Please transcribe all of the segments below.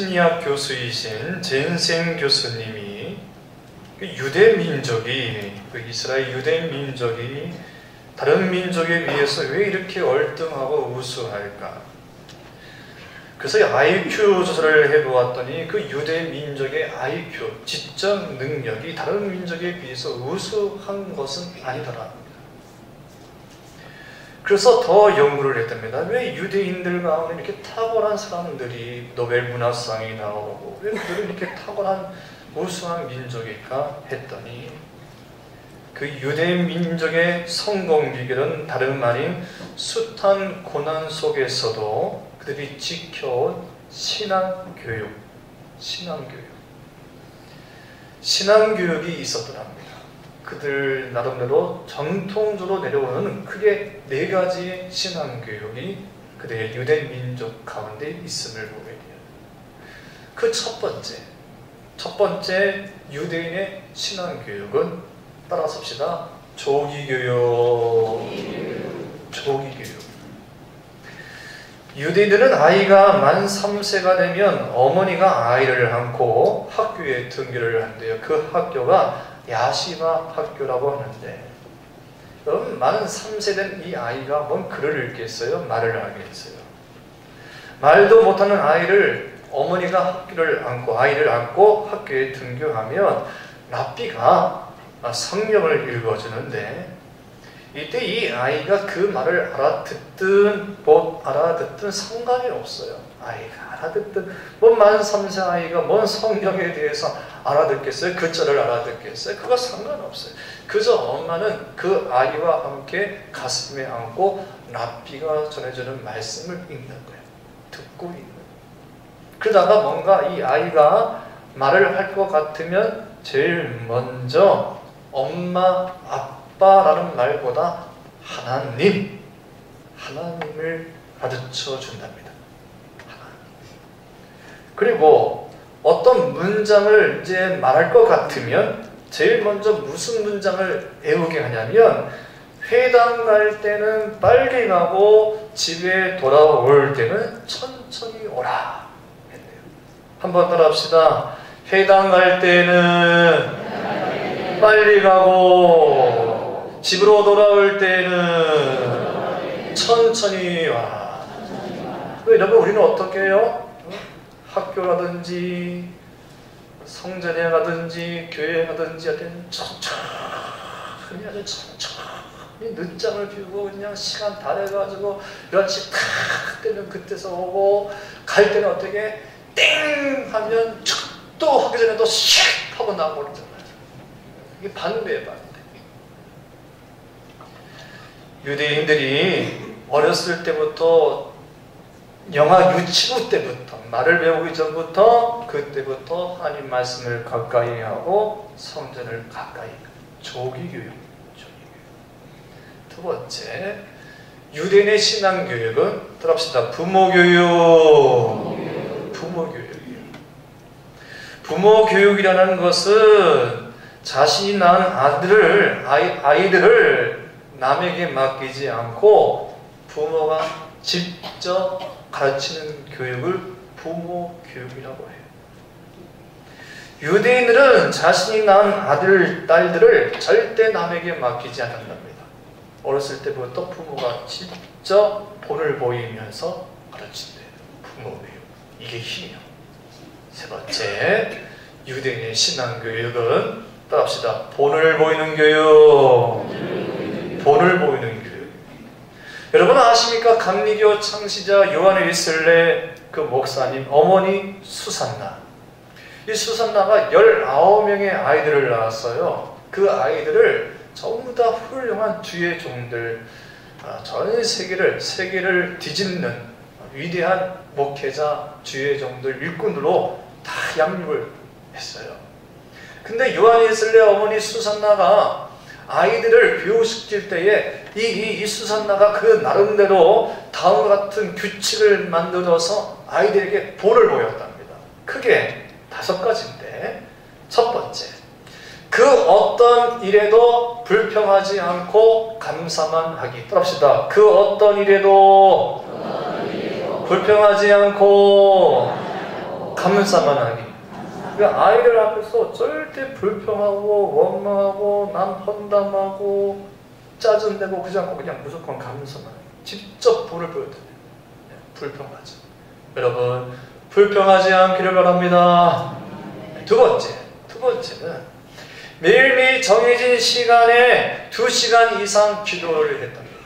심리학 교수이신 젠센 교수님이 유대 민족이, 이스라엘 유대 민족이 다른 민족에 비해서 왜 이렇게 얼등하고 우수할까? 그래서 IQ 조사를 해보았더니 그 유대 민족의 IQ, 지적 능력이 다른 민족에 비해서 우수한 것은 아니더라. 그래서 더 연구를 했답니다. 왜 유대인들 가운데 이렇게 탁월한 사람들이 노벨 문학상이 나오고 왜 그들은 이렇게 탁월한 우수한 민족일까 했더니 그 유대 민족의 성공 비결은 다름 아닌 숱한 고난 속에서도 그들이 지켜온 신앙교육이 있었더랍니다. 그들 나름대로 전통적으로 내려오는 크게 4가지의 신앙교육이 그들의 유대 민족 가운데 있음을 보게 돼요. 그 첫 번째 유대인의 신앙교육은 따라 섭시다. 조기교육. 유대인들은 아이가 만 3세가 되면 어머니가 아이를 안고 학교에 등교를 한대요. 그 학교가 야시바 학교라고 하는데, 여러분 만 3세 된 이 아이가 뭔 글을 읽겠어요? 말을 하겠어요? 말도 못하는 아이를 어머니가 아이를 안고 학교에 등교하면 랍비가 성경을 읽어주는데, 이때 이 아이가 그 말을 알아듣든 못 알아듣든 상관이 없어요. 아이가 알아듣든 만 3세 아이가 뭔 성경에 대해서 알아듣겠어요? 글자를 알아듣겠어요? 그거 상관없어요. 그저 엄마는 그 아이와 함께 가슴에 안고 랍비가 전해주는 말씀을 읽는 거예요. 듣고 있는 거예요. 그러다가 뭔가 이 아이가 말을 할 것 같으면 제일 먼저 엄마, 아빠라는 말보다 하나님을 가르쳐 준답니다. 그리고 어떤 문장을 이제 말할 것 같으면 제일 먼저 무슨 문장을 외우게 하냐면, 회당 갈 때는 빨리 가고 집에 돌아올 때는 천천히 오라 했네요. 한번 따라합시다. 회당 갈 때는 빨리 가고 집으로 돌아올 때는 천천히 와라. 여러분 우리는 어떻게 해요? 학교라든지 성전에 가든지 교회에 가든지 할 때는 천천히 늦잠을 피우고 그냥 시간 다 돼가지고 11시 탁 되면 그때서 오고, 갈 때는 어떻게 땡 하면 또 하기 전에 또 슉 하고 나오고 그러잖아요. 이게 반대예요, 반대. 유대인들이 어렸을 때부터 영아 유치부 때부터 말을 배우기 전부터 그때부터 하나님 말씀을 가까이 하고 성전을 가까이, 조기교육. 두 번째, 유대인의 신앙교육은 들읍시다. 부모교육이에요. 부모교육이라는 것은 자신이 낳은 아이들을 남에게 맡기지 않고 부모가 직접 가르치는 교육을 부모교육이라고 해요. 유대인들은 자신이 낳은 아들, 딸들을 절대 남에게 맡기지 않는답니다. 어렸을 때부터 부모가 직접 본을 보이면서 가르친대요. 부모교육. 이게 힘이요. 세 번째, 유대인의 신앙교육은 따라합시다. 본을 보이는 교육. 여러분 아십니까? 감리교 창시자 요한 웨슬레 그 목사님 어머니 수산나. 이 수산나가 19명의 아이들을 낳았어요. 그 아이들을 전부 다 훌륭한 주의 종들, 전 세계를 뒤집는 위대한 목회자, 주의 종들, 일꾼으로 다 양육을 했어요. 근데 요한 웨슬레 어머니 수산나가 아이들을 교육시킬 때에 이 수산나가 그 나름대로 다음과 같은 규칙을 만들어서 아이들에게 본을 보였답니다. 크게 5가지인데, 첫 번째, 그 어떤 일에도 불평하지 않고 감사만 하기. 따라합시다. 그 어떤 일에도 불평하지 않고 감사만하기. 그러니까 아이들 앞에서 절대 불평하고 원망하고 남 험담하고 짜증내고 그러지 않고 그냥 무조건 감사만 직접 불을 보여드려요. 불평하죠. 여러분 불평하지 않기를 바랍니다. 두 번째는 매일매일 정해진 시간에 2시간 이상 기도를 했답니다.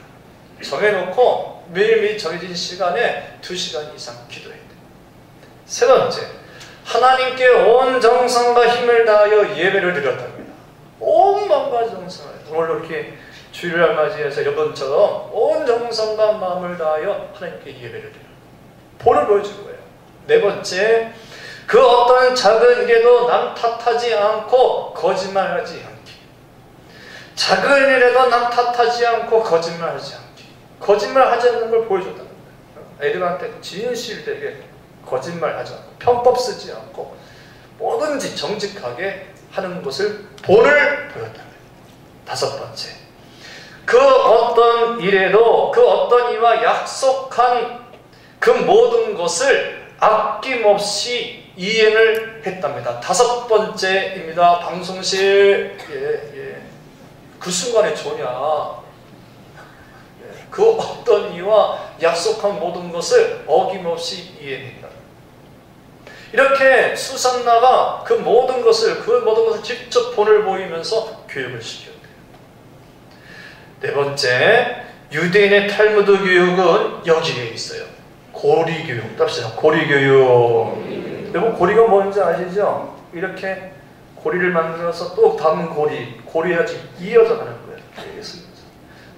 정해놓고 매일매일 정해진 시간에 2시간 이상 기도해야 돼요. 세 번째, 하나님께 온 정성과 힘을 다하여 예배를 드렸답니다. 온 마음과 정성을, 오늘 이렇게 주일을 맞이해서 여러분처럼 온 정성과 마음을 다하여 하나님께 예배를 드려요. 본을 보여준 거예요. 네 번째, 그 어떤 작은 일에도 남 탓하지 않고 거짓말하지 않기. 작은 일에도 남 탓하지 않고 거짓말하지 않기. 거짓말하지 않는 걸 보여줬다는 거예요. 애들한테 진실되게 거짓말하지 않고 편법 쓰지 않고 뭐든지 정직하게 하는 것을 본을 보였다는 거예요. 다섯 번째, 그 어떤 일에도 그 어떤 이와 약속한 그 모든 것을 아낌없이 이행을 했답니다. 다섯 번째입니다. 방송실. 그 순간에 조냐. 그 어떤 이와 약속한 모든 것을 어김없이 이행했다. 이렇게 수산나가 그 모든 것을 직접 본을 보이면서 교육을 시켰대요. 네 번째, 유대인의 탈무드 교육은 여기에 있어요. 고리교육. 답시다. 고리교육. 여러분 고리가 뭔지 아시죠? 이렇게 고리를 만들어서 또 다음 고리가 이어져 가는 거예요.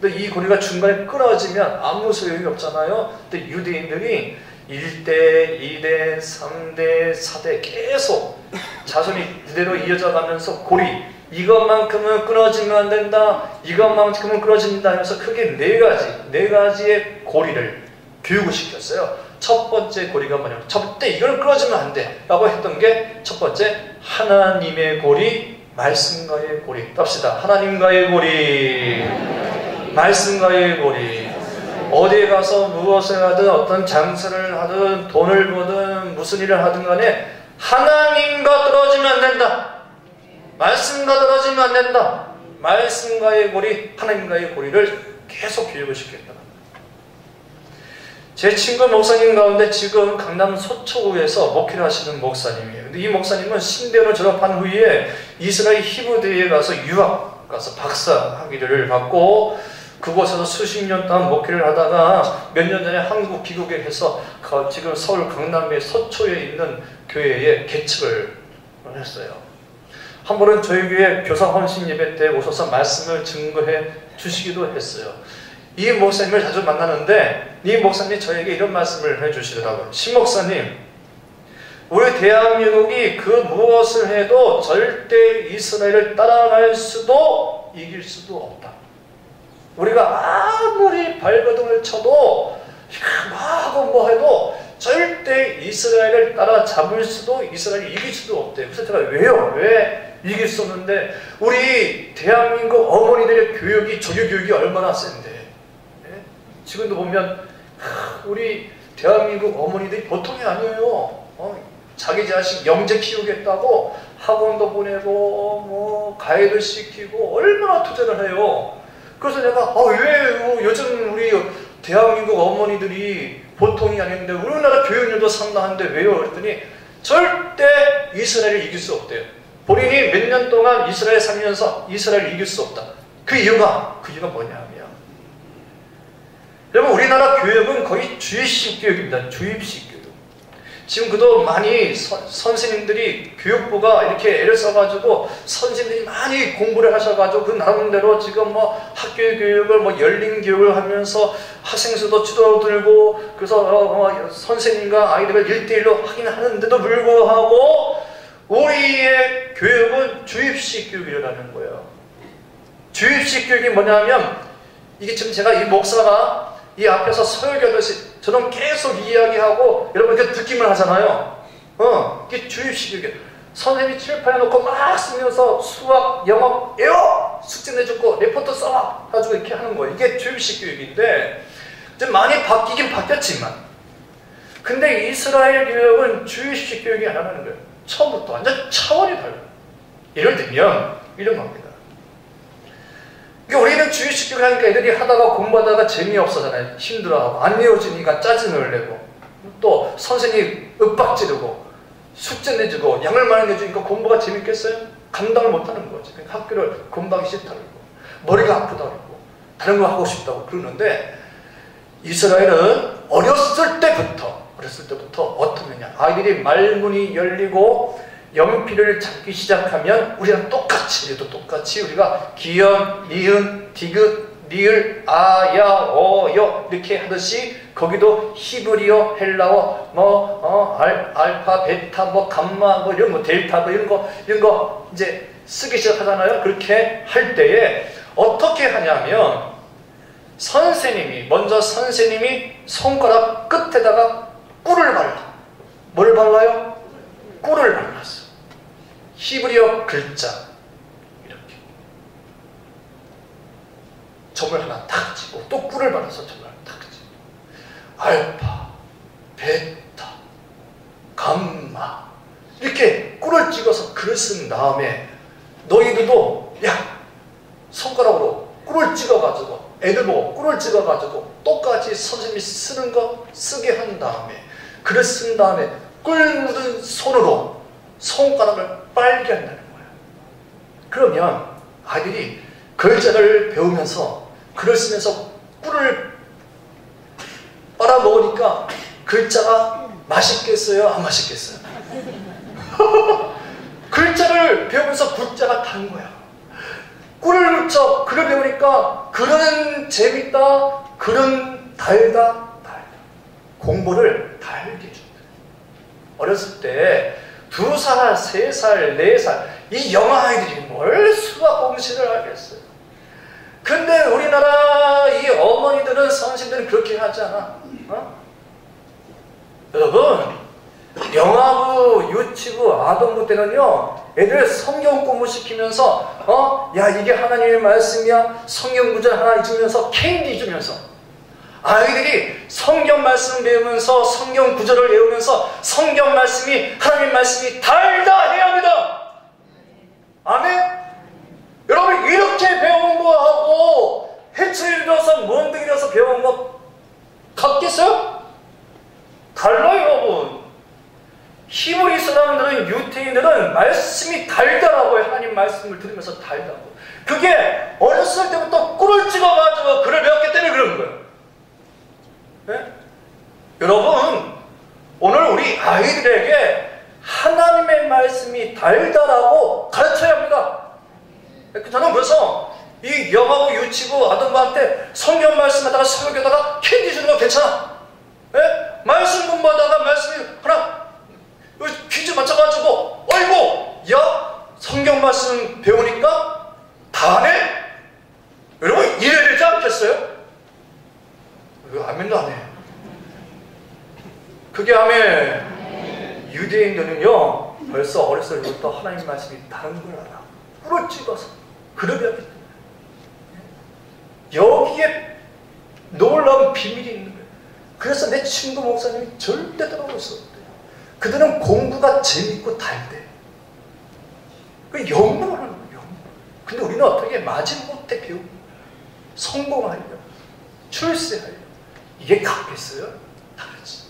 근데 이 고리가 중간에 끊어지면 아무 소용이 없잖아요. 근데 유대인들이 1대, 2대, 3대, 4대 계속 자손이 그대로 이어져 가면서 고리, 이것만큼은 끊어지면 안 된다, 이것만큼은 끊어진다 하면서 크게 네 가지의 고리를 교육을 시켰어요. 첫 번째 고리가 뭐냐면 절대 이걸 끊어지면 안 돼 라고 했던 게 첫 번째, 하나님의 고리, 말씀과의 고리. 답시다. 하나님과의 고리, 말씀과의 고리. 어디에 가서 무엇을 하든 어떤 장사를 하든 돈을 버든 무슨 일을 하든 간에 하나님과 떨어지면 안 된다. 말씀과 떨어지면 안 된다. 말씀과의 고리, 하나님과의 고리를 계속 교육을 시켰다. 제 친구 목사님 가운데 지금 강남 서초구에서 목회를 하시는 목사님이에요. 근데 이 목사님은 신대원을 졸업한 후에 이스라엘 히브대에 가서 유학 가서 박사 학위를 받고 그곳에서 수십 년 동안 목회를 하다가 몇 년 전에 한국 귀국을 해서 지금 서울 강남의 서초에 있는 교회에 개척을 했어요. 한 번은 저희 교회 교사 헌신 예배 때 오셔서 말씀을 증거해 주시기도 했어요. 이 목사님을 자주 만나는데 이 목사님이 저에게 이런 말씀을 해주시더라고요. 신 목사님, 우리 대한민국이 그 무엇을 해도 절대 이스라엘을 따라갈 수도 이길 수도 없다. 우리가 아무리 발버둥을 쳐도 뭐 해도 절대 이스라엘을 따라잡을 수도 이스라엘을 이길 수도 없대요. 그래서 제가 왜요? 왜 이길 수 없는데 우리 대한민국 어머니들의 교육이 조교 교육이 얼마나 센데 지금도 보면 우리 대한민국 어머니들이 보통이 아니에요. 자기 자식 영재 키우겠다고 학원도 보내고 뭐 가이드 시키고 얼마나 투자를 해요. 그래서 내가 왜 요즘 우리 대한민국 어머니들이 보통이 아닌데 우리나라 교육률도 상당한데 왜요? 그랬더니 절대 이스라엘을 이길 수 없대요. 본인이 몇 년 동안 이스라엘 살면서 이스라엘을 이길 수 없다. 그 이유가 뭐냐면 여러분 우리나라 교육은 거의 주입식 교육입니다. 주입식 교육. 지금 그도 많이 선생님들이 교육부가 이렇게 애를 써가지고 선생님들이 많이 공부를 하셔가지고 그 나름대로 지금 뭐 학교 교육을 뭐 열린 교육을 하면서 학생 수도 줄어들고 그래서 선생님과 아이들을 1대1로 하긴 하는데도 불구하고 우리의 교육은 주입식 교육이라는 거예요. 주입식 교육이 뭐냐면 이게 지금 제가 이 목사가 이 앞에서 설교하듯이 저는 계속 이야기하고 여러분 이렇게 느낌을 하잖아요. 이게 주입식 교육. 선생님이 칠판에 놓고 막 쓰면서 수학, 영어, 에어 숙제 내주고 레포트 써라 가지고 이렇게 하는 거예요. 이게 주입식 교육인데 좀 많이 바뀌긴 바뀌었지만 근데 이스라엘 교육은 주의식 교육이 아니라는 거예요. 처음부터 완전 차원이 달라요. 예를 들면 이런 겁니다. 그러니까 우리는 주의식 교육을 하니까 애들이 하다가 공부하다가 재미없어잖아요. 힘들어하고 안 외워지니까 짜증을 내고 또 선생님이 윽박지르고 숙제 내주고 양을 많이 내주니까 공부가 재밌겠어요? 감당을 못하는 거지. 그러니까 학교를 공부하기 싫다고 그러고 머리가 아프다고 그러고 다른 거 하고 싶다고 그러는데 이스라엘은 어렸을 때부터 어떤 거냐, 아이들이 말문이 열리고 연필을 잡기 시작하면 우리랑 똑같이 우리가 기역, 니은, 디귿, 리을, 아, 야, 어, 여 이렇게 하듯이 거기도 히브리어, 헬라어, 알파, 베타, 감마, 이런 델타, 이런 거 이제 쓰기 시작하잖아요. 그렇게 할 때에 어떻게 하냐면 먼저 선생님이 손가락 끝에다가 꿀을 발라. 뭘 발라요? 꿀을 발랐어. 히브리어 글자 이렇게 점을 하나 탁 찍고 또 꿀을 발라서 점을 하나 탁 찍고 알파, 베타, 감마 이렇게 꿀을 찍어서 글을 쓴 다음에 너희들도 손가락으로 꿀을 찍어가지고 애들 보고 꿀을 찍어가지고 똑같이 선생님이 쓰는 거 쓰게 한 다음에 글을 쓴 다음에 꿀 묻은 손으로 손가락을 빨게 한다는 거예요. 그러면 아이들이 글자를 배우면서 글을 쓰면서 꿀을 빨아먹으니까 글자가 맛있겠어요? 안 맛있겠어요? 글자를 배우면서 글자가 단 거야. 꿀을 묻혀 글을 배우니까 글은 재밌다, 글은 달다. 공부를 달게 준다. 어렸을 때 2살, 3살, 4살 이 영어 아이들이 뭘 수학 공식을 알겠어요. 근데 우리나라 이 어머니들은 선생님들은 그렇게 하지 않아. 여러분 영아부, 유치부, 아동부 때는요 애들 성경 공부 시키면서 야 이게 하나님의 말씀이야 성경 구절 하나 읽으면서 캔디 주면서 아이들이 성경 말씀을 배우면서 성경 구절을 외우면서 성경 말씀이 하나님 말씀이 달다 해야 합니다. 아멘? 여러분 이렇게 배운 거하고 해초에 들어서 몬드에 들어서 배운 거 같겠어요? 달라요 여러분. 히브리 사람들은 유태인들은 말씀이 달다라고 해요. 하나님 말씀을 들으면서 달다고. 그게 어렸을 때부터 꿀을 찍어가지고 글을 배웠기 때문에 그런 거예요. 네? 여러분 오늘 우리 아이들에게 하나님의 말씀이 달다라고 가르쳐야 합니다. 저는 그래서 이 영아부, 유치부 아동부한테 성경 말씀하다가 설교하다가 캔디 주는 거 괜찮아. 네? 말씀 공부하다가 말씀이 하나 퀴즈 맞춰가지고 어이구 야 성경 말씀 배우니까 다 하네? 여러분 이래야 되지 않겠어요? 왜 아멘도 안 해? 그게 아멘. 유대인들은요 벌써 어렸을 때부터 하나님 말씀이 다른 걸 알아. 꿀을 찍어서 그러기 때문에 여기에 놀라운 비밀이 있는 거예요. 그래서 내 친구 목사님이 절대 따라올 수 없대요. 그들은 공부가 재밌고 달대. 그 연구를 하는 거예요. 연구. 근데 우리는 어떻게 마지못해 배우고 성공하려 출세하려 이게 같겠어요? 다르지.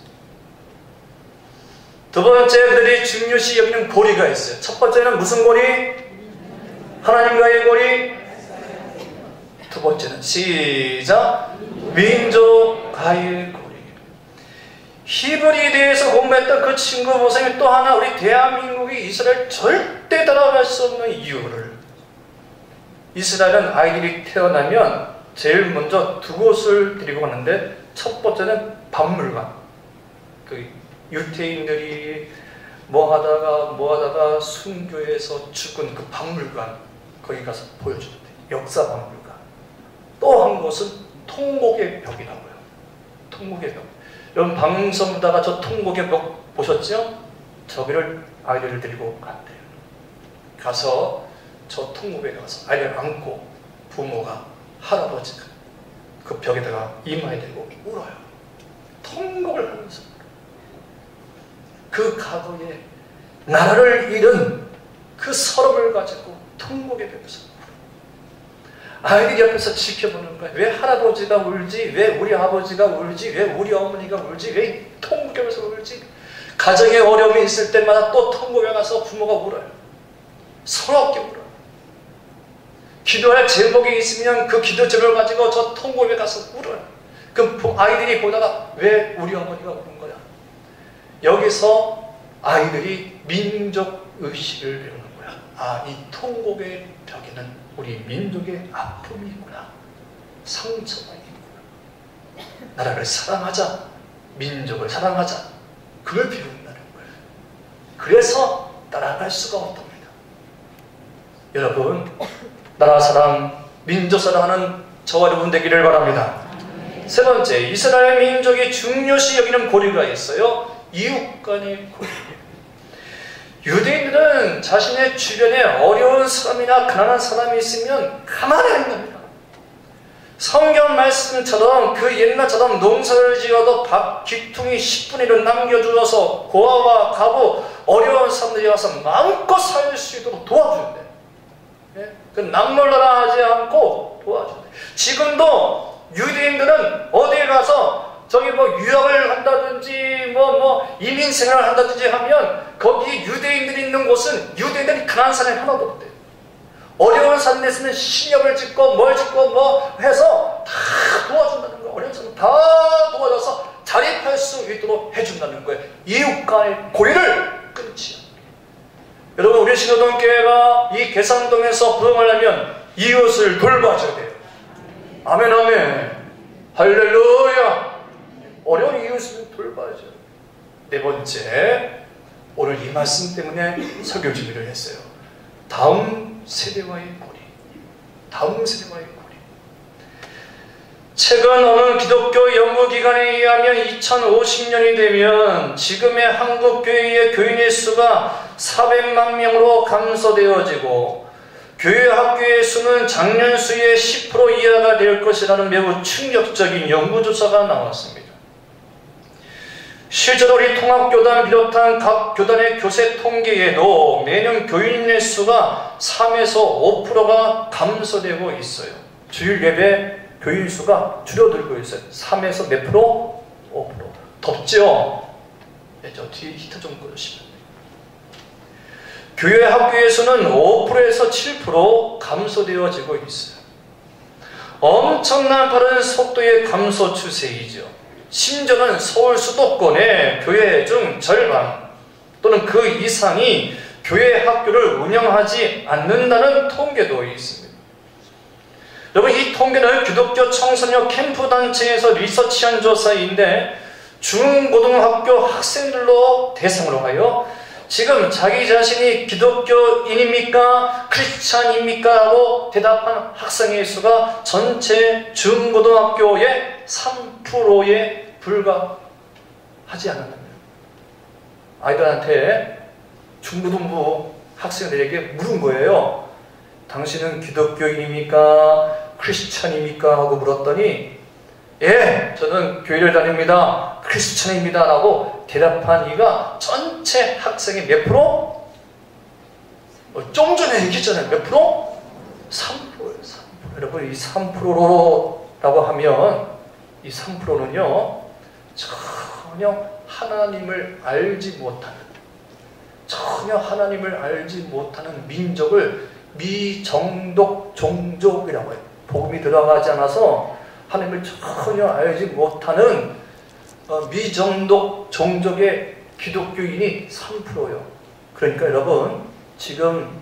두 번째 그들이 중요시 여기는 고리가 있어요. 첫 번째는 무슨 고리? 하나님과의 고리. 두 번째는 시작 민족과의 고리. 히브리에 대해서 공부했던 그 친구 목사님이 또 하나 우리 대한민국이 이스라엘 절대 따라갈 수 없는 이유를 이스라엘은 아이들이 태어나면 제일 먼저 두 곳을 데리고 가는데 첫 번째는 박물관. 그 유태인들이 뭐 하다가 순교해서 죽은 그 박물관 거기 가서 보여준대. 역사 박물관. 또 한 곳은 통곡의 벽이라고요. 통곡의 벽. 여러분 방송 보다가 저 통곡의 벽 보셨죠? 저기를 아이들을 데리고 간대요. 가서 저 통곡에 가서 아이를 안고 부모가 할아버지가 그 벽에다가 이마에 대고 울어요. 통곡을 하면서. 그 과거에 나라를 잃은 그 서름을 가지고 통곡의 벽에서 아이들이 옆에서 지켜보는 거야. 왜 할아버지가 울지? 왜 우리 아버지가 울지? 왜 우리 어머니가 울지? 왜 통곡하면서 울지? 가정에 어려움이 있을 때마다 또 통곡에 가서 부모가 울어요. 서럽게 울어요. 기도할 제목이 있으면 그 기도 제목을 가지고 저 통곡에 가서 울어요. 그 아이들이 보다가 왜 우리 어머니가 우는 거야? 여기서 아이들이 민족 의식을 배우는 거야. 아, 이 통곡의 벽에는 우리 민족의 아픔이 있구나. 상처가 있구나. 나라를 사랑하자. 민족을 사랑하자. 그걸 배운다는 거예요. 그래서 따라갈 수가 없답니다. 여러분, 나라 사랑, 민족 사랑하는 저와 여러분 되기를 바랍니다. 세 번째, 이스라엘 민족이 중요시 여기는 고리가 있어요. 이웃 간의 고리. 유대인들은 자신의 주변에 어려운 사람이나 가난한 사람이 있으면 가만히 안 됩니다. 성경 말씀처럼 그 옛날처럼 농사를 지어도 밥 귀퉁이 10분의 1을 남겨주어서 고아와 가부 어려운 사람들이 와서 마음껏 살 수 있도록 도와주는데, 그 남몰라라 하지 않고 도와주는데, 지금도 유대인들은 어디에 가서 저기 유학을 한다든지 이민 생활을 한다든지 하면 거기 유대인들이 있는 곳은 유대인들이 가난한 사람이 하나도 없대요. 어려운 사람에 있으면 신협을 짓고 뭘 짓고 해서 다 도와준다는 거예요. 어려운 사람 다 도와줘서 자립할 수 있도록 해준다는 거예요. 이웃과의 고리를 끊지 않고. 여러분, 우리 신호동교회가 이 계산동에서 부흥하려면 이웃을 돌봐줘야 돼요. 아멘 아멘 할렐루야. 어려운 이웃을 돌봐야죠. 네 번째, 오늘 이 말씀 때문에 설교 준비를 했어요. 다음 세대와의 고리. 다음 세대와의 고리. 최근 어느 기독교 연구기관에 의하면 2050년이 되면 지금의 한국교회의 교인의 수가 400만 명으로 감소되어지고 교회 학교의 수는 작년 수의 10% 이하가 될 것이라는 매우 충격적인 연구조사가 나왔습니다. 실제로 우리 통합교단 비롯한 각 교단의 교세 통계에도 매년 교인의 수가 3에서 5%가 감소되고 있어요. 주일 예배 교인 수가 줄어들고 있어요. 3에서 몇 프로? 5%. 덥죠? 네, 저 뒤에 히터 좀 꺼주시면. 교회 학교에서는 5%에서 7% 감소되어지고 있어요. 엄청난 빠른 속도의 감소 추세이죠. 심지어는 서울 수도권의 교회 중 절반 또는 그 이상이 교회 학교를 운영하지 않는다는 통계도 있습니다. 여러분, 이 통계는 기독교 청소년 캠프 단체에서 리서치한 조사인데 중고등학교 학생들로 대상으로 하여 지금 자기 자신이 기독교인입니까? 크리스찬입니까? 하고 대답한 학생의 수가 전체 중고등학교의 3%에 불과하지 않는다면, 아이들한테 중고등부 학생들에게 물은 거예요. 당신은 기독교인입니까? 크리스찬입니까? 하고 물었더니 예, 저는 교회를 다닙니다. 크리스찬입니다. 라고 대답한 이가 전체 학생의 몇 프로? 좀 전에 얘기했잖아요. 몇 프로? 3%예요. 3%. 여러분, 이 3%라고 하면 이 3%는요 전혀 하나님을 알지 못하는 민족을 미정독 종족이라고 해요. 복음이 들어가지 않아서 하나님을 전혀 알지 못하는 미정독 종족의 기독교인이 3%예요. 그러니까 여러분, 지금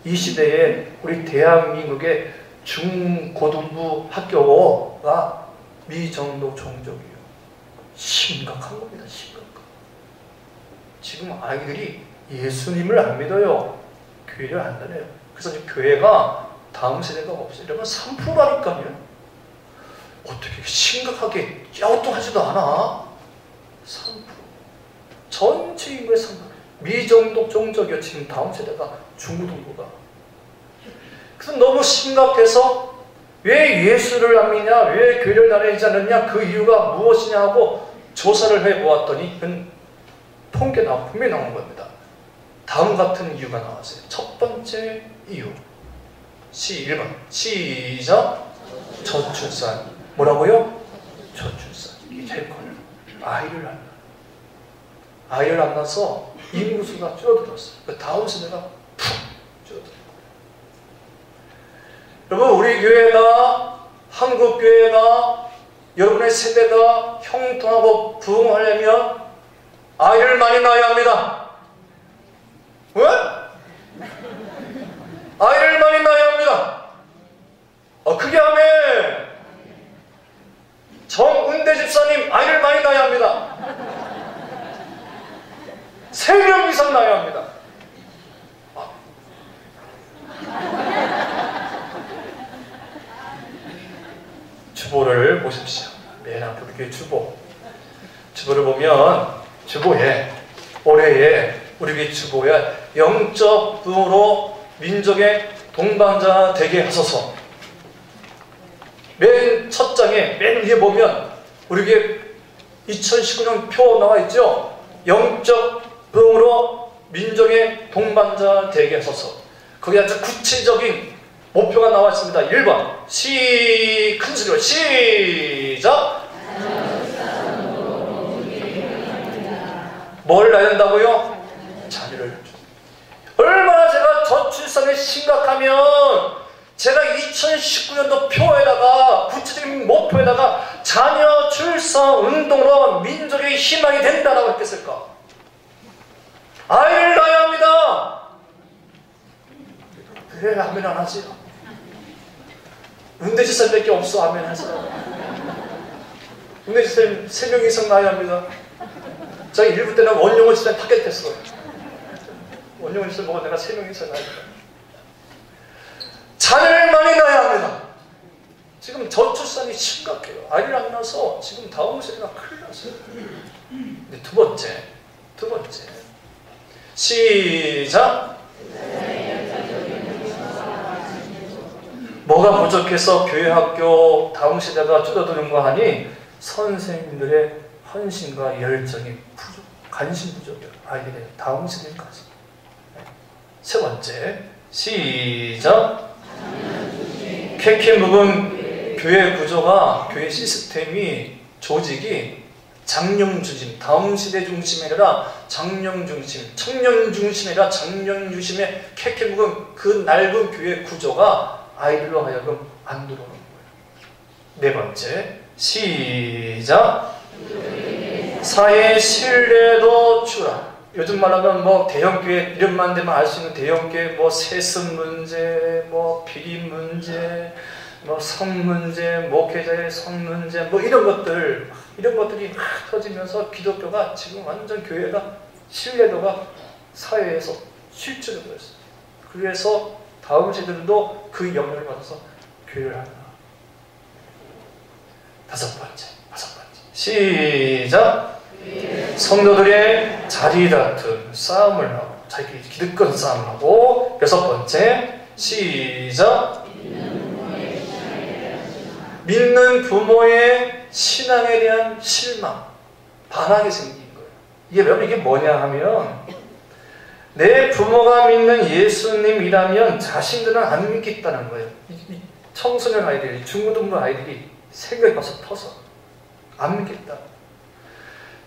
이 시대에 우리 대한민국의 중고등부 학교가 미정독 종족이에요. 심각한 겁니다. 심각한. 지금 아이들이 예수님을 안 믿어요. 교회를 안 다녀요. 그래서 이제 교회가 다음 세대가 없어요. 이러면 3%라니까요. 어떻게 심각하게 갸우뚱하지도 않아. 3%. 전체 인구의 3%. 미정독 종족이요. 지금 다음 세대가 중고등부가. 그래서 너무 심각해서 왜 예수를 안 믿냐, 왜 교회를 다니지 않느냐, 그 이유가 무엇이냐 하고 조사를 해보았더니 통계나 분명히 나온 겁니다. 다음 같은 이유가 나왔어요. 첫 번째 이유. 1번. 시작. 저출산. 뭐라고요? 저출산. 이게 제일 커요. 아이를 안 낳아. 아이를 안 낳아서 인구수가 줄어들었어요. 그 다음 세대가 푹 줄어들어요. 여러분, 우리 교회가, 한국 교회가, 여러분의 세대가 형통하고 부흥하려면 아이를 많이 낳아야 합니다. 왜? 아이를 많이 낳아야 합니다. 그게 아멘. 정은대 집사님, 아이를 많이 낳아야 합니다. 3명 이상 낳아야 합니다. 주보를 보십시오. 맨 앞에 우리 주보. 주보를 보면 주보에 올해에 우리 교회 주보에 영적 부흥으로 민족의 동반자 되게 하소서. 맨 첫 장에 맨 위에 보면 우리 교회 2019년 표 나와 있죠. 영적 부흥으로 민족의 동반자 되게 하소서. 거기 아주 구체적인 목표가 나와 있습니다. 1번. 큰 소리로 시작. 뭘 낳아야 된다고요? 자녀를. 얼마나 제가 저출산이 심각하면 제가 2019년도 표에다가 구체적인 목표에다가 자녀 출산 운동으로 민족의 희망이 된다라고 했겠을까? 아이를 낳아야 합니다. 왜 아멘 안 하지? 은대지사님밖에 없어. 아멘 하세요. 은대지사님 3명 이상 낳아야 합니다. 제가 1부 때는 원용을 지사님 타겟했어요. 원용을 지사님 보고 내가 3명 이상 낳아야 합니다. 자녀를 많이 낳아야 합니다. 지금 저출산이 심각해요. 아이를 안 낳아서 지금 다음 세대가 큰일 났어요. 근데 두 번째. 시작. 뭐가 부족해서 교회 학교 다음 세대가 줄어드는 거 하니 선생님들의 헌신과 열정이 부족, 관심 부족이에요. 아이들의 다음 세대까지. 세 번째. 시작. KK묵은 교회 구조가, 교회 시스템이, 조직이 장령 중심, 다음 세대 중심이 아니라 장령 중심, 청년 중심이 아니라 장령 중심의 KK묵은 그 낡은 교회 구조가 아이들로 하여금 안 들어오는 거예요. 네 번째. 시작. 사회 신뢰도 추락. 요즘 말하면 뭐 대형교회 이름만 대면 알 수 있는 대형교회 뭐 세습 문제, 뭐 비리 문제, 뭐 성 문제, 목회자의 성 문제, 뭐 이런 것들이 막 터지면서 기독교가 지금 완전 교회가 신뢰도가 사회에서 실추를 보였어요. 그래서 다음 세대들도 그 영향을 받아서 교회를 한다. 다섯 번째. 시작. 성도들의 자리 다툼, 싸움을 하고, 자기끼리 기득권 싸움을 하고. 여섯 번째. 시작. 믿는 부모의 신앙에 대한 실망, 반항이 생긴 거예요. 여러분 이게 뭐냐 하면, 내 부모가 믿는 예수님이라면 자신들은 안 믿겠다는 거예요. 이 청소년 아이들이, 중고등부 아이들이 생각이 벌써 터서 안 믿겠다.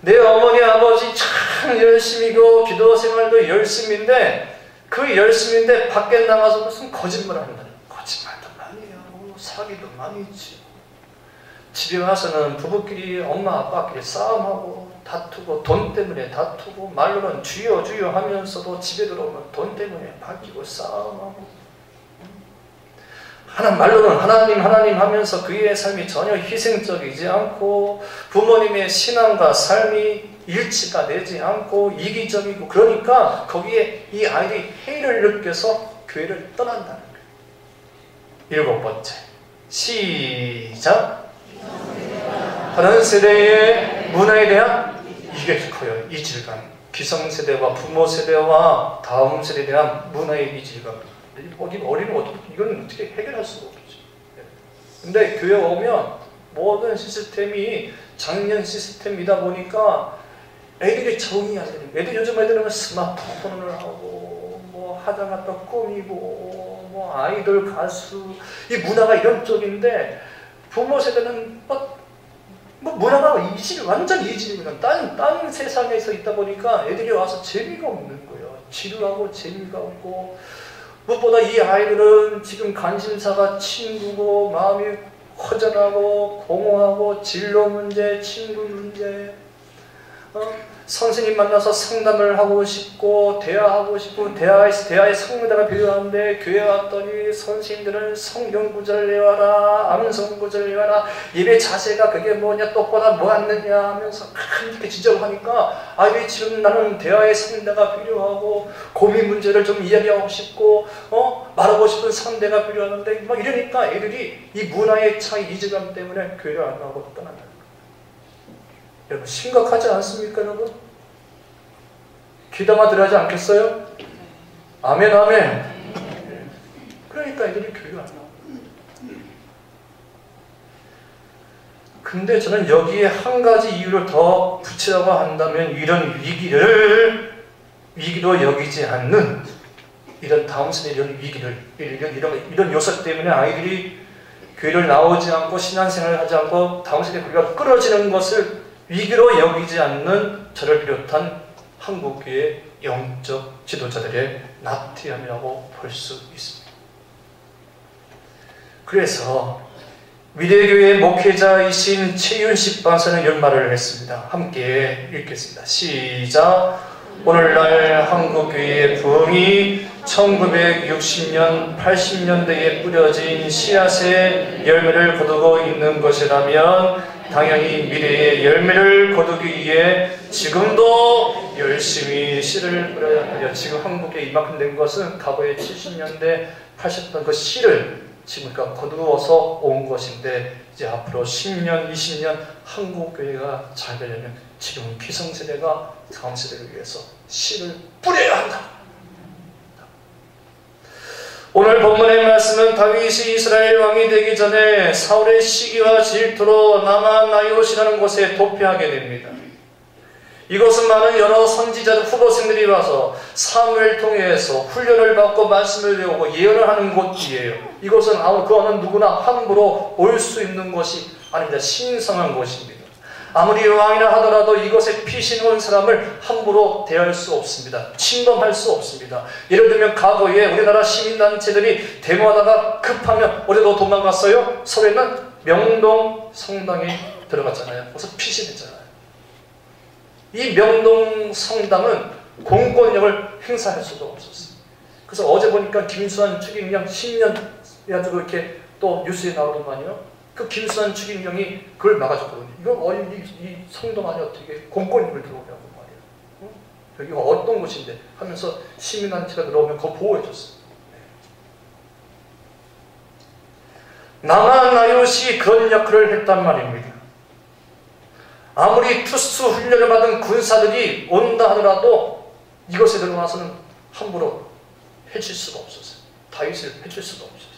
내 어머니 아버지 참 열심히고 기도 생활도 열심인데 그 열심인데 밖에 나가서 무슨 거짓말을 한다는 거짓말도 많이 하고 사기도 많이 치고 집에 와서는 부부끼리 엄마 아빠끼리 싸움하고 다투고 돈 때문에 다투고 말로는 주여 주여 하면서도 집에 들어오면 돈 때문에 바뀌고 싸움하고 말로는 하나님 하면서 그의 삶이 전혀 희생적이지 않고 부모님의 신앙과 삶이 일치가 되지 않고 이기적이고 그러니까 거기에 이 아이들이 해를 느껴서 교회를 떠난다는 거예요. 일곱 번째. 시작. 다른 세대의 문화에 대한 이게 커요. 이질감. 기성세대와 부모세대와 다음 세대에 대한 문화의 이질감. 이건 어떻게 해결할 수가 없죠. 근데 교회 오면 모든 시스템이 작년 시스템이다 보니까 애들이 적응이 안 되는 거예요. 애들 요즘 애들은 스마트폰을 하고 뭐 하다가 꾸미고 뭐 아이돌 가수 이 문화가 이런 쪽인데 부모 세대는 뭐 문화가 완전 이질입니다. 딴 세상에서 있다 보니까 애들이 와서 재미가 없는 거예요. 지루하고 재미가 없고 무엇보다 이 아이들은 지금 관심사가 친구고 마음이 허전하고 공허하고 진로 문제, 친구 문제 선생님 만나서 상담을 하고 싶고 대화하고 싶고 대화에 성대가 필요한데 교회 왔더니 선생님들은 성경 구절 외워라 암송 구절 외워라 예배 자세가 그게 뭐냐 똑바로 뭐 하느냐 하면서 이렇게 지적을 하니까 왜 지금 나는 대화의 상대가 필요하고 고민 문제를 좀 이야기하고 싶고 말하고 싶은 상대가 필요하는데 막 이러니까 애들이 이 문화의 차이 이질감 때문에 교회를 안 나오고 떠난다. 여러분 심각하지 않습니까 여러분? 귀담아 들어야지 않겠어요? 아멘 아멘. 그러니까 애들이 교회를 안 나와요. 근데 저는 여기에 한 가지 이유를 더 붙이라고 한다면 이런 위기로 여기지 않는 이런 다음 세대 이런 위기를 이런 요소 때문에 아이들이 교회를 나오지 않고 신앙생활을 하지 않고 다음 세대 교회가 끊어지는 것을 위기로 여기지 않는 저를 비롯한 한국교회 영적 지도자들의 나태함이라고 볼 수 있습니다. 그래서 미래교회 목회자이신 최윤식 박사는 이런 말을 했습니다. 함께 읽겠습니다. 시작. 오늘날 한국교회의 부흥이 1960년, 80년대에 뿌려진 씨앗의 열매를 거두고 있는 것이라면 당연히 미래의 열매를 거두기 위해 지금도 열심히 씨를 뿌려야 합니다. 지금 한국에 이만큼 된 것은 과거에 70년대, 80년 그 씨를 지금 거두어서 온 것인데 이제 앞으로 10년, 20년 한국교회가 잘 되려면 지금 기성세대가 다음 세대를 위해서 씨를 뿌려야 한다. 오늘 본문의 말씀은 다윗이 이스라엘 왕이 되기 전에 사울의 시기와 질투로 라마나이롯이라는 곳에 도피하게 됩니다. 이곳은 많은 여러 선지자들 후보생들이 와서 사무엘 통해서 훈련을 받고 말씀을 배우고 예언을 하는 곳이에요. 이곳은 그 어느 누구나 함부로 올 수 있는 곳이 아닙니다. 신성한 곳입니다. 아무리 왕이라 하더라도 이곳에 피신 온 사람을 함부로 대할 수 없습니다. 침범할 수 없습니다. 예를 들면 과거에 우리나라 시민단체들이 데모하다가 급하면 어디로 도망갔어요? 서울에는 명동 성당에 들어갔잖아요. 거기서 피신했잖아요. 이 명동 성당은 공권력을 행사할 수도 없었어요. 그래서 어제 보니까 김수환 추기경 10년 해가지고 이렇게 또 뉴스에 나오더만요. 그 김수환 추기경이 그걸 막아줬거든요. 이거 이 성당 안에 어떻게 공권력을 들어오냐고 말이에요. 여기가 어떤 곳인데 하면서 시민단체가 들어오면 그거 보호해줬어요. 라마나이롯이 그런 역할을 했단 말입니다. 아무리 투수 훈련을 받은 군사들이 온다 하더라도 이것에 들어와서는 함부로 해칠 수가 없었어요. 다윗을 해칠 수가 없었어요.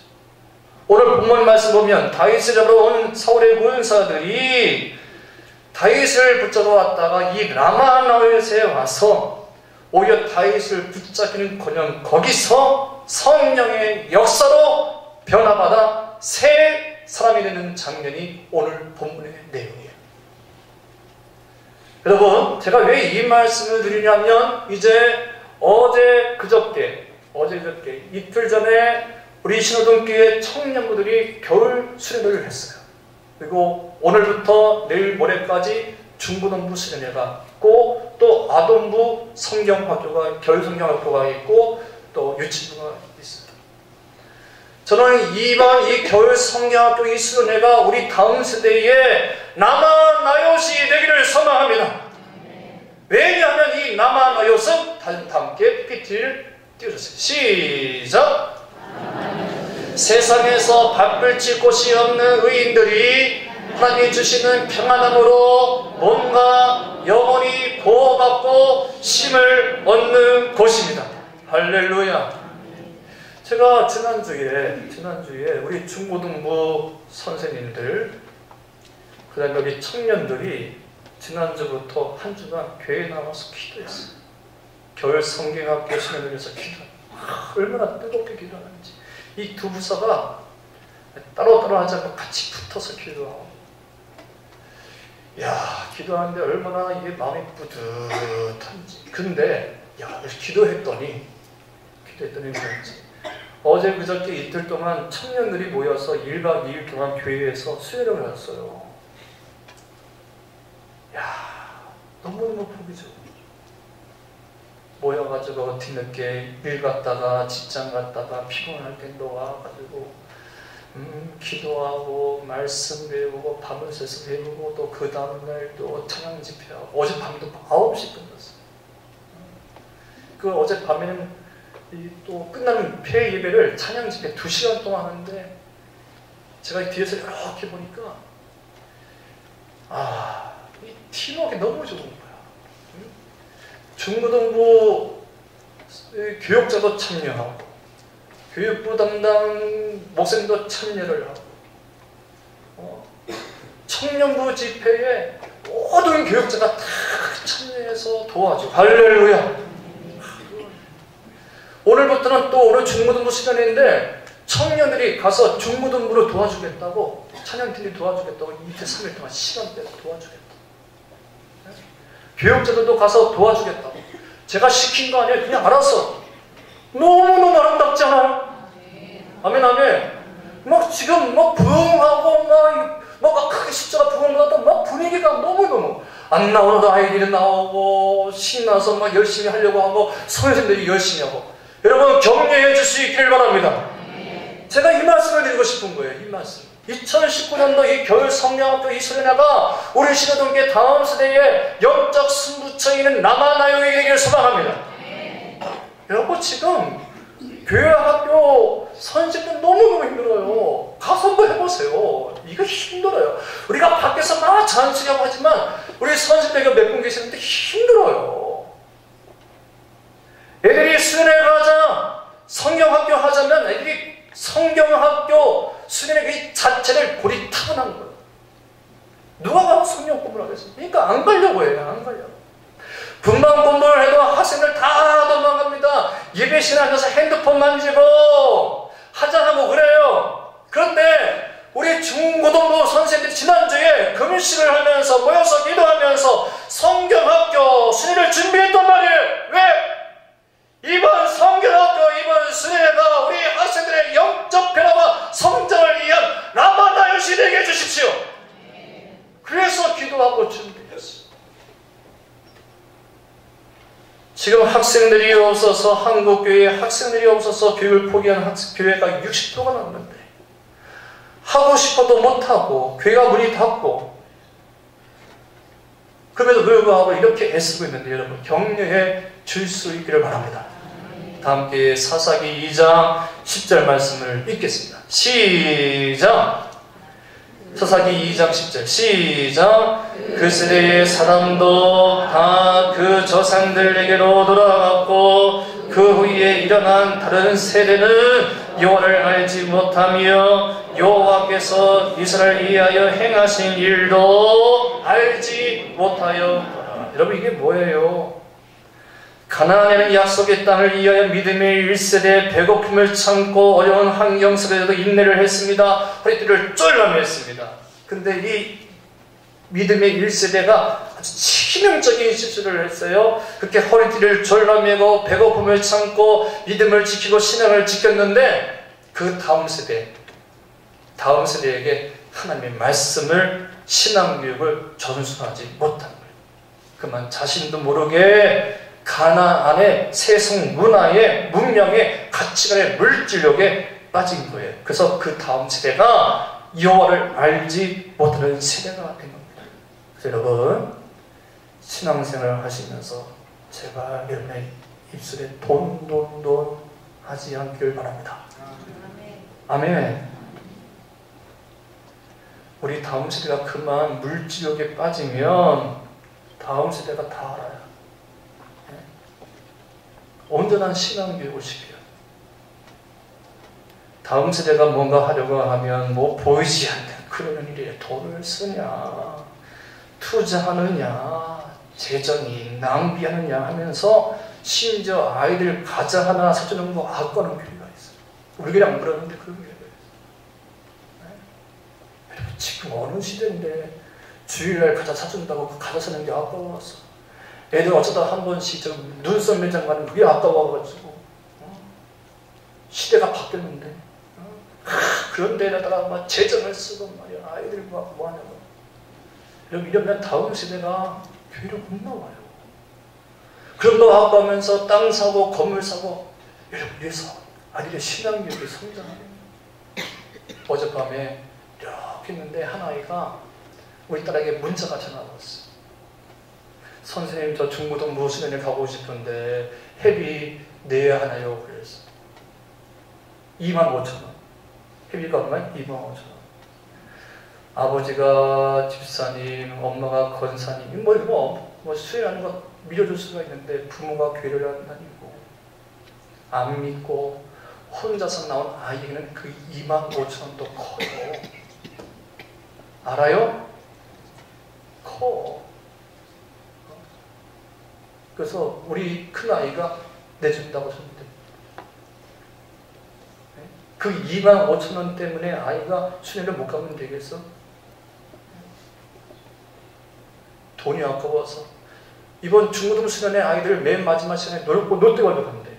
오늘 본문 말씀 보면 다윗을 잡으러 온 사울의 군사들이 다윗을 붙잡아 왔다가 이 라마나이롯에 와서 오히려 다윗을 붙잡기는커녕 거기서 성령의 역사로 변화받아 새 사람이 되는 장면이 오늘 본문의 내용이에요. 여러분, 제가 왜 이 말씀을 드리냐면 이제 어제 그저께 이틀 전에 우리 신호등교회 청년부들이 겨울 수련회를 했어요. 그리고 오늘부터 내일 모레까지 중고등부 수련회가 있고 또 아동부 성경학교가 겨울 성경학교가 있고 또 유치부가 있어요. 저는 이 겨울 성경학교 이 수련회가 우리 다음 세대의 라마나이롯이 되기를 소망합니다. 왜냐하면 이 라마나이롯은 다 함께 PT를 띄워줬어요. 시작! 세상에서 바쁠 곳이 없는 의인들이 하나님이 주시는 평안함으로 몸과 영혼이 보호받고 쉼을 얻는 곳입니다. 할렐루야. 제가 지난주에 우리 중고등부 선생님들 그 다음에 우리 청년들이 지난주부터 한 주간 교회에 나와서 기도했어요. 겨울 성경학교 수련을 위해서 기도. 얼마나 뜨겁게 기도하는지. 이 두 부서가 따로따로 하지 않고 같이 붙어서 기도하고. 야, 기도하는데 얼마나 이게 마음이 뿌듯한지. 근데 야, 기도했더니 그런지 어제 그저께 이틀 동안 청년들이 모여서 1박 2일 동안 교회에서 수련을 했어요. 야, 너무너무 보기 좋아. 모여가지고 뒤늦게 일 갔다가 직장 갔다가 피곤할 때 와가지고 기도하고 말씀 배우고 밤을 새서 배우고 또 그 다음날 또 찬양 집회하고 어젯밤도 9시 끝났어요. 그 어젯밤에는 또 끝나는 폐 예배를 찬양 집회 2시간 동안 하는데 제가 뒤에서 이렇게 보니까 이 팀워크가 너무 좋은 거야. 중고등부 교육자도 참여하고 교육부 담당 목사님도 참여를 하고 청년부 집회에 모든 교육자가 다 참여해서 도와줘. 할렐루야. 오늘부터는 또 오늘 중고등부 시간인데 청년들이 가서 중고등부를 도와주겠다고 찬양팀이 도와주겠다고 이틀 3일 동안 시간 빼고 도와주겠다. 교육자들도 가서 도와주겠다고. 제가 시킨 거 아니에요. 그냥 알아서. 너무너무 아름답지 않아요? 아멘, 아멘. 막 지금 막 부흥하고 막 크게 숫자가 부흥하다 막 분위기가 너무너무 안 나오는 아이들이 나오고 신나서 막 열심히 하려고 하고 선생님들이 열심히 하고 여러분 격려해 줄 수 있기를 바랍니다. 제가 이 말씀을 드리고 싶은 거예요. 이 말씀. 2019년도 이 겨울 성령학교 이 수련회가 우리 신호동교회 다음 세대의 영적 승부처이는 남아나요에게 되기를 소망합니다. 여러분 지금 교회 학교 선생님들 너무너무 힘들어요. 가서 한번 해보세요. 이거 힘들어요. 우리가 밖에서 막 잔치하고 하지만 우리 선생님들 몇 분 계시는데 힘들어요. 애들이 수련회 가자 성경학교 하자면 애들이 성경학교 수련회 자체를 골이 타고난 거예요. 누가 가서 성경 공부를 하겠어요? 그러니까 안 가려고 해요. 안 가려고. 분만 공부를 해도 학생들 다 도망갑니다. 예배 시간에서 핸드폰 만지고 하자하고 그래요. 그런데 우리 중고등부 선생님들이 지난주에 금식을 하면서 모여서 기도하면서 성경학교 수련회를 준비했단 말이에요. 왜? 이번 성경학교 이번 수련회가 우리 학생들의 영적 변화와 성장을 위한 라마나요 시대게 해주십시오. 그래서 기도하고 준비했어요. 지금 학생들이 없어서 한국교회에 학생들이 없어서 교육을 포기한 교회가 60%가 넘는데 하고 싶어도 못하고 교회가 문이 닫고 그럼에도 불구하고 이렇게 애쓰고 있는데 여러분 격려해 줄 수 있기를 바랍니다. 다 함께 사사기 2장 10절 말씀을 읽겠습니다. 시작! 사사기 2장 10절 시작! 그 세대의 사람도 다 그 조상들에게로 돌아갔고 그 후에 일어난 다른 세대는 여호와를 알지 못하며 여호와께서 이스라엘을 위하여 행하신 일도 알지 못하여. 여러분 이게 뭐예요? 가나안에는 약속의 땅을 위하여 믿음의 1세대 배고픔을 참고 어려운 환경 속에서도 인내를 했습니다. 허리띠를 쫄라맸습니다. 근데 이 믿음의 1세대가 아주 치명적인 실수를 했어요. 그렇게 허리띠를 졸라매고 배고픔을 참고 믿음을 지키고 신앙을 지켰는데 그 다음 세대에게 하나님의 말씀을 신앙교육을 전수하지 못한 거예요. 그만 자신도 모르게 가나안의 세속 문화의 문명의 가치관의 물질력에 빠진 거예요. 그래서 그 다음 세대가 여호와를 알지 못하는 세대가 된 겁니다. 그래서 여러분 신앙생활을 하시면서 제발 여러분의 입술에 돈 하지 않기를 바랍니다. 아멘. 우리 다음 세대가 그만 물질력에 빠지면 다음 세대가 다 알아요. 온전한 신앙교육을 시켜요. 다음 세대가 뭔가 하려고 하면 뭐 보이지 않는 그러는 일에 돈을 쓰냐. 투자하느냐, 재정이 낭비하느냐 하면서 심지어 아이들 과자 하나 사주는 거 아까는 교회가 있어요. 우리 교회 안 그러는데 그런 교회가 있어요. 여러분 지금 어느 시대인데 주일날 과자 사준다고 그 과자 사는 게 아까워서 애들 어쩌다 한 번씩 좀 눈썹 매장 가는 그게 아까워가지고 시대가 바뀌었는데 그런 데다가 막 재정을 쓰고 말이야. 아이들이 막 뭐하냐고. 여러분 이러면 다음 시대가 교회를 못 나와요. 그런 거 아까우면서 땅 사고 건물 사고 여러분 이래서 아이들의 신앙교육이 성장해요. 어젯밤에 이렇게 있는데 한 아이가 우리 딸에게 문자가 전화가 왔어요. 선생님 저 중고등 무수련에 가고 싶은데 회비 내야 하나요? 그래서 25,000원. 회비가 얼마야? 25,000원. 아버지가 집사님, 엄마가 권사님, 뭐 수혜하는 거 밀어줄 수가 있는데 부모가 교회를 안 다니고 안 믿고 혼자서 나온 아이에게는 그 25,000원도 커요. 알아요? 커. 그래서 우리 큰아이가 내준다고 했는데 그 25,000원 때문에 아이가 수련을 못 가면 되겠어? 돈이 아까워서 이번 중고등 수련회 아이들 맨 마지막 시간에 롯데월드 간대.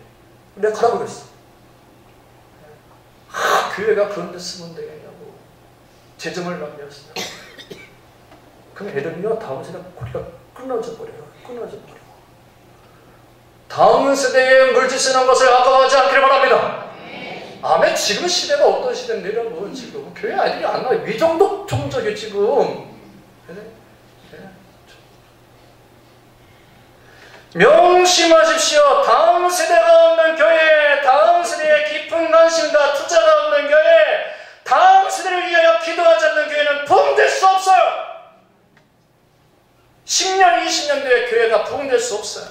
내가 가라고 그랬어. 교회가 그런 데 쓰면 되겠냐고. 재정을 낭비했어요. 그럼 애들은요 다음 세대 고리가 끊어져 버려요. 끊어져 버려. 다음 세대에 물질 쓰는 것을 아까워하지 않기를 바랍니다. 아멘. 지금 시대가 어떤 시대인데 여러분 지금 교회 아이들이 안 나와요. 미정도 종족이 지금. 명심하십시오. 다음 세대가 없는 교회, 다음 세대에 깊은 관심과 투자가 없는 교회, 다음 세대를 위하여 기도하지 않는 교회는 부흥될 수 없어요. 10년, 20년 뒤에 교회가 부흥될 수 없어요.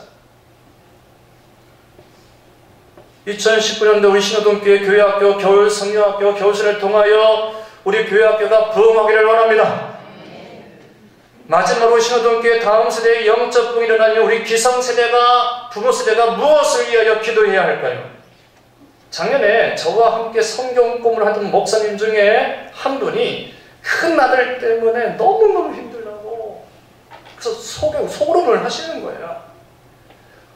2019년도 우리 신호동교회 교회학교 겨울 성령학교 겨울신을 통하여 우리 교회학교가 부흥하기를 원합니다. 마지막으로 신호동교회 다음 세대의 영적 부흥이 일어나면 우리 기성세대가 부모세대가 무엇을 위하여 기도해야 할까요? 작년에 저와 함께 성경 공부를 하던 목사님 중에 한 분이 큰 아들 때문에 너무너무 힘들다고 그래서 소름을 하시는 거예요.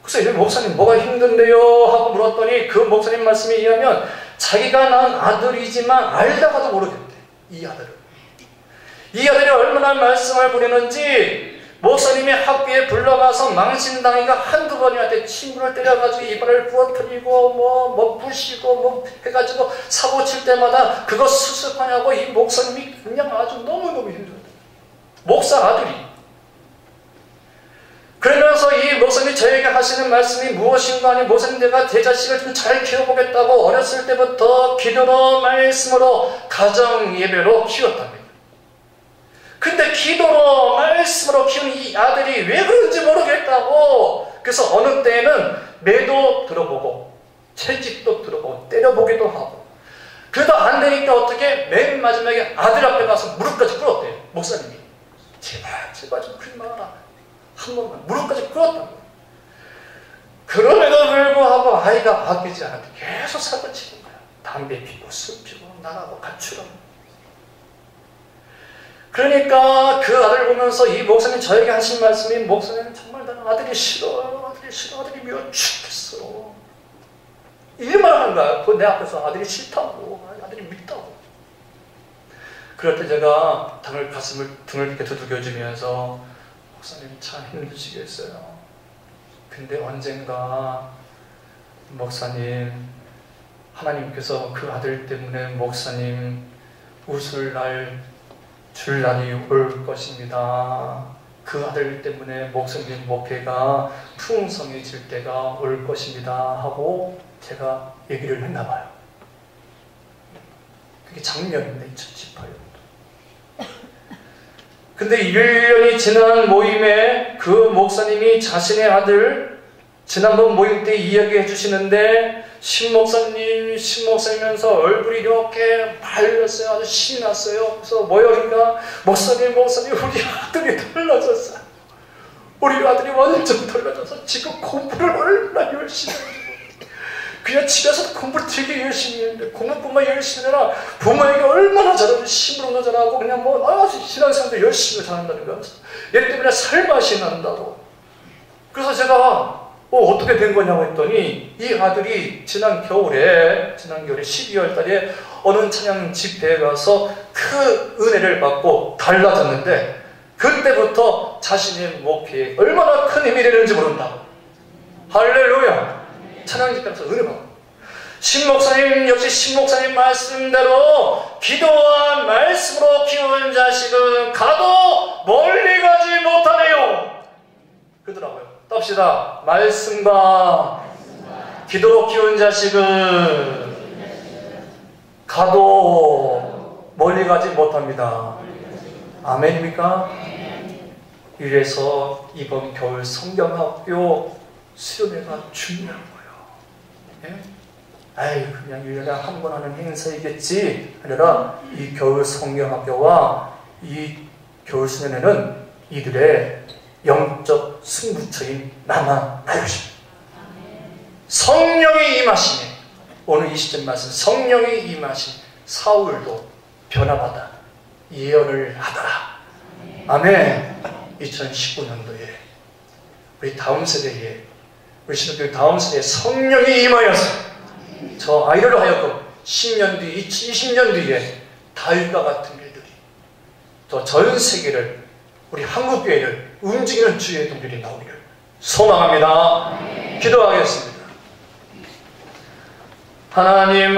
그래서 목사님 뭐가 힘든데요? 하고 물었더니 그 목사님 말씀에 의하면 자기가 낳은 아들이지만 알다가도 모르겠대. 이 아들이 얼마나 말씀을 부리는지 목사님이 학교에 불러가서 망신당이가 한두 번이한테 친구를 때려가지고 이발을 부어뜨리고 뭐 부시고 뭐 해가지고 사고 칠 때마다 그거 수습하냐고 이 목사님이 그냥 아주 너무너무 힘들어요. 목사 아들이. 그러면서 이 목사님이 저에게 하시는 말씀이 무엇인가 하니 목사님 내가 제 자식을 좀 잘 키워보겠다고 어렸을 때부터 기도로 말씀으로 가정 예배로 키웠답니다. 근데 기도로 말씀으로 키운 이 아들이 왜 그런지 모르겠다고 그래서 어느 때에는 매도 들어보고 채찍도 들어보고 때려보기도 하고 그래도 안 되니까 어떻게 맨 마지막에 아들 앞에 가서 무릎까지 꿇었대요. 목사님이 제발 좀 그리 마라 한 번만 무릎까지 꿇었다고. 그럼에도 불구하고 아이가 아끼지 않은데 계속 사고치는 거야. 담배 피고 술 피고 나가고 가출하고. 그러니까 그 아들을 보면서 이 목사님 저에게 하신 말씀이 목사님 정말 나는 아들이 싫어요. 아들이 미워 죽겠어. 이말 하는 거야. 그 내 앞에서 아들이 싫다고 아들이 밉다고. 그럴 때 제가 가슴을 등을 이렇게 두들겨주면서 목사님 참 힘드시겠어요. 근데 언젠가 목사님 하나님께서 그 아들 때문에 목사님 웃을 줄 날이 올 것입니다. 그 아들 때문에 목사님 목회가 풍성해질 때가 올 것입니다. 하고 제가 얘기를 했나 봐요. 그게 작년입니다. 2018년도. 근데 1년이 지난 모임에 그 목사님이 자신의 아들 지난번 모임 때 이야기해 주시는데 신목사님면서 얼굴이 이렇게 밝았어요. 아주 신이 났어요. 그래서 뭐여니까 목사님 우리 아들이 달라졌어요. 우리 아들이 완전 달라져서 지금 공부를 얼마나 열심히 하는지 그냥 집에서 공부를 되게 열심히 했는데 공부뿐만 열심히 하라 부모에게 얼마나 잘하고 심으로도 잘하고 그냥 신앙생활도 열심히 잘한다는 거야. 얘 때문에 살맛이 난다고. 그래서 제가 어떻게 된 거냐고 했더니 이 아들이 지난 겨울에 12월 달에 어느 찬양 집회에 가서 그 은혜를 받고 달라졌는데 그때부터 자신의 목회에 얼마나 큰 힘이 되는지 모른다. 할렐루야. 찬양 집회 가서 은혜 받고 신목사님 역시 신목사님 말씀대로 기도와 말씀으로 키운 자식은 가도 멀리 가지 못하네요. 그러더라고요. 떱시다. 말씀과 기도로 키운 자식은 가도 멀리 가지 못합니다. 아멘입니까? 이래서 이번 겨울 성경학교 수련회가 중요한 거예요. 예? 아이 그냥 1년에 한 번 하는 행사이겠지 아니라 이 겨울 성경학교와 이 겨울 수련회는 이들의 영적 승부처인 나만 나요시 성령이 임하시네. 오늘 이 시점 말씀 성령이 임하신 사울도 변화받아 예언을 하더라. 아멘. 2019년도에 우리 다음 세대에 우리 신학교 다음 세대에 성령이 임하여서 저 아이들로 하여금 10년 뒤 20년 뒤에 다윗과 같은 일들이 또 전 세계를 우리 한국교회를 움직이는 주의 동들이 나오기를 소망합니다. 기도하겠습니다. 하나님